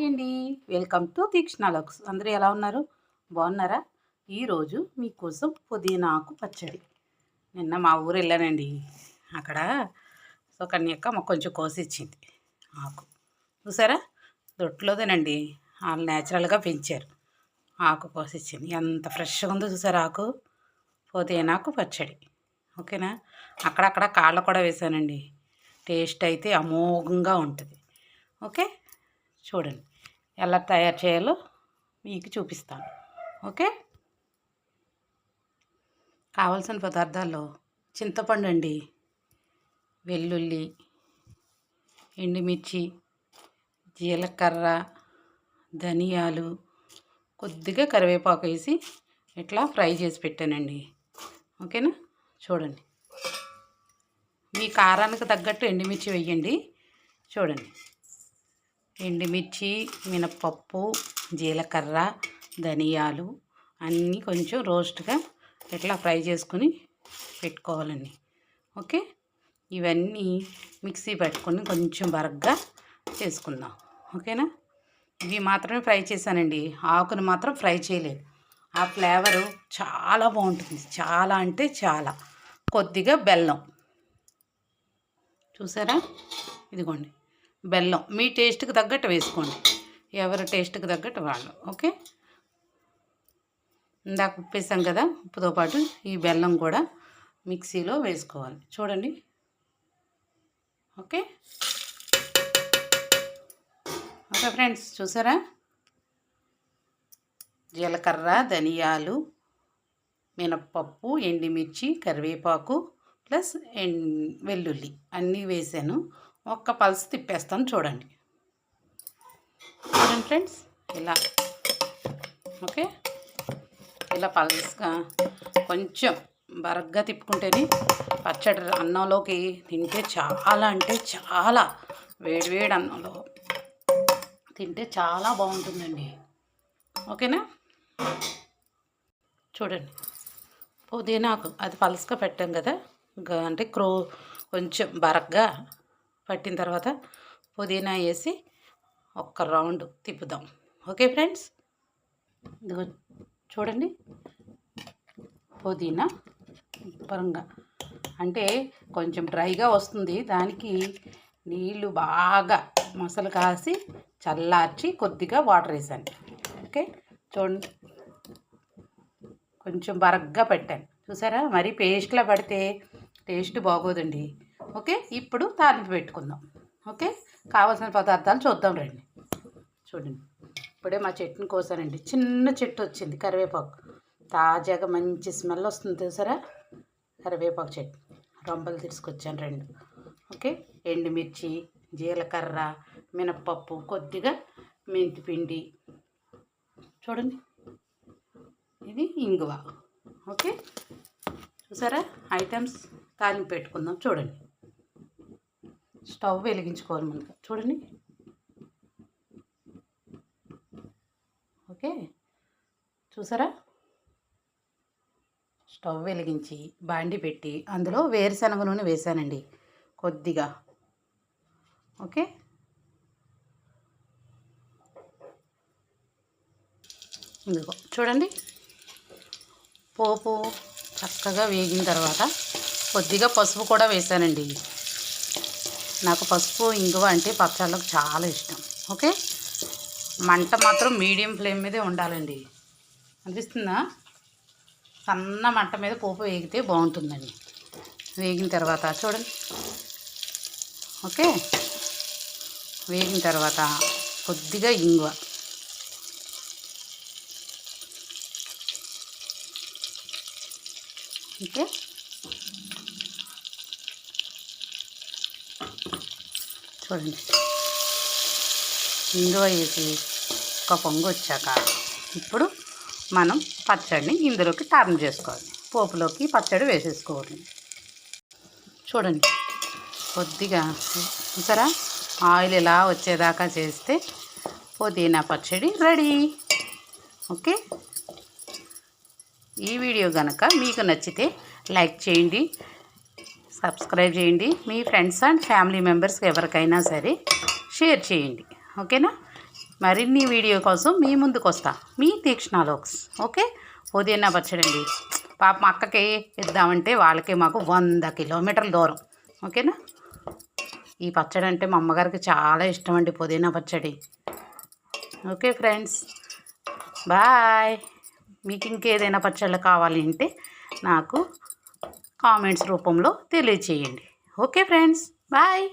అండి, welcome to Theekshana logs. అందరూ ఎలా ఉన్నారు? బాగున్నారా? ఈరోజు మీకోసం పుదీనా ఆకు పచ్చడి. నిన్న మా ఊరు వెళ్ళానండి. అక్కడ సుకన్యక్క మాకు కొంచెం కోసిచ్చింది ఆకు. చూసారా? దొడ్లోదేనండి, వాళ్ళు న్యాచురల్గా పెంచారు. ఆకు కోసిచ్చింది, ఎంత ఫ్రెష్గా ఉందో చూసారా ఆకు. పుదీనాకు పచ్చడి. ఓకేనా? అక్కడక్కడ కాళ్ళ కూడా వేసానండి. టేస్ట్ అయితే అమోఘంగా ఉంటుంది. ఓకే, చూడండి ఎలా తయారు చేయాలో మీకు చూపిస్తాను. ఓకే, కావాల్సిన పదార్థాల్లో చింతపండు అండి, వెల్లుల్లి, ఎండుమిర్చి, జీలకర్ర, ధనియాలు, కొద్దిగా కరివేపాకు వేసి ఇట్లా ఫ్రై చేసి పెట్టానండి. ఓకేనా? చూడండి, మీ కారానికి తగ్గట్టు ఎండుమిర్చి వేయండి. చూడండి, ఎండుమిర్చి, మినప్పప్పు, జీలకర్ర, ధనియాలు అన్నీ కొంచెం రోస్ట్గా ఇట్లా ఫ్రై చేసుకుని పెట్టుకోవాలండి. ఓకే, ఇవన్నీ మిక్సీ పెట్టుకొని కొంచెం బరగ్గా చేసుకుందాం. ఓకేనా? ఇవి మాత్రమే ఫ్రై చేశానండి, ఆకును మాత్రం ఫ్రై చేయలేదు. ఆ ఫ్లేవరు చాలా బాగుంటుంది, చాలా అంటే చాలా. కొద్దిగా బెల్లం చూసారా, ఇదిగోండి బెల్లం మీ టేస్ట్కి తగ్గట్టు వేసుకోండి, ఎవరి టేస్ట్కి తగ్గట్టు వాళ్ళు. ఓకే, ఇందాక ఉప్పు వేసాం కదా, ఉప్పుతో పాటు ఈ బెల్లం కూడా మిక్సీలో వేసుకోవాలి. చూడండి. ఓకే ఓకే ఫ్రెండ్స్, చూసారా? జీలకర్ర, ధనియాలు, మినప్పప్పు, ఎండుమిర్చి, కరివేపాకు ప్లస్ వెల్లుల్లి అన్నీ వేసాను. ఒక్క పల్స్ తిప్పేస్తాను. చూడండి చూడండి ఫ్రెండ్స్, ఇలా. ఓకే, ఇలా పల్స్గా కొంచెం బరగ్గా తిప్పుకుంటేనే పచ్చడి అన్నంలోకి తింటే చాలా అంటే చాలా, వేడివేడి అన్నంలో తింటే చాలా బాగుంటుందండి. ఓకేనా? చూడండి, పుదీనాకు అది పల్స్గా పెట్టాం కదా, అంటే కొంచెం బరగ్గా పట్టిన తర్వాత పుదీనా వేసి ఒక్క రౌండ్ తిప్పుదాం. ఓకే ఫ్రెండ్స్, ఇదిగో చూడండి, పుదీనా పరంగా అంటే కొంచెం డ్రైగా వస్తుంది. దానికి నీళ్ళు బాగా మసలు కాసి చల్లార్చి కొద్దిగా వాటర్ వేసాను. ఓకే, చూడండి, కొంచెం బరగ్గా పెట్టాను. చూసారా? మరీ పేస్ట్లా పడితే టేస్ట్ బాగోదండి. ఓకే, ఇప్పుడు తాలింపు పెట్టుకుందాం. ఓకే, కావాల్సిన పదార్థాలు చూద్దాం రండి. చూడండి, ఇప్పుడే మా చెట్టుని కోసానండి. చిన్న చెట్టు వచ్చింది, కరివేపాకు తాజాగా మంచి స్మెల్ వస్తుంది. చూసారా? కరివేపాకు చెట్టు రొంబలు తీసుకొచ్చాను 2. ఓకే, ఎండుమిర్చి, జీలకర్ర, మినప్పప్పు, కొద్దిగా మెంతిపిండి. చూడండి, ఇది ఇంగువ. ఓకే, చూసారా? ఐటమ్స్ తాలింపు పెట్టుకుందాం. చూడండి, స్టవ్ వెలిగించుకోవాలి ముందుగా. చూడండి. ఓకే, చూసారా? స్టవ్ వెలిగించి బాండి పెట్టి అందులో వేరుశనగ నూనె వేసానండి కొద్దిగా. ఓకే, ఇదిగో చూడండి, పోపు చక్కగా వేగిన తర్వాత కొద్దిగా పసుపు కూడా వేసానండి. నాకు పసుపు ఇంగువ అంటే పచ్చళ్ళకు చాలా ఇష్టం. ఓకే, మంట మాత్రం మీడియం ఫ్లేమ్ మీదే ఉండాలండి. అనిపిస్తుందా? సన్న మంట మీద పోపు వేగితే బాగుంటుందండి. వేగిన తర్వాత చూడండి. ఓకే, వేగిన తర్వాత కొద్దిగా ఇంగువ. ఓకే, చూడండి, ఇంగువ వేసి ఒక పొంగు వచ్చాక ఇప్పుడు మనం పచ్చడిని ఇందులోకి టర్న్ చేసుకోవాలి. పోపులోకి పచ్చడి వేసేసుకోవాలి. చూడండి, కొద్దిగా చూసారా? ఆయిల్ ఇలా వచ్చేదాకా చేస్తే పుదీనా పచ్చడి రెడీ. ఓకే, ఈ వీడియో కనుక మీకు నచ్చితే లైక్ చేయండి, సబ్స్క్రైబ్ చేయండి, మీ ఫ్రెండ్స్ అండ్ ఫ్యామిలీ మెంబర్స్కి ఎవరికైనా సరే షేర్ చేయండి. ఓకేనా? మరిన్ని వీడియో కోసం మీ ముందుకు వస్తా. మీ తీక్షణ లోక్స్. ఓకే, పుదీనా పచ్చడి అండి. పాప మా అక్కకి ఇద్దామంటే వాళ్ళకి మాకు 100 కిలోమీటర్ల దూరం. ఓకేనా. ఈ పచ్చడి అంటే మా అమ్మగారికి చాలా ఇష్టం అండి, పుదీనా పచ్చడి. Okay friends, bye. మీకు ఇంకేదైనా పచ్చళ్ళు కావాలి అంటే నాకు కామెంట్స్ రూపంలో తెలియచేయండి. Okay friends, bye.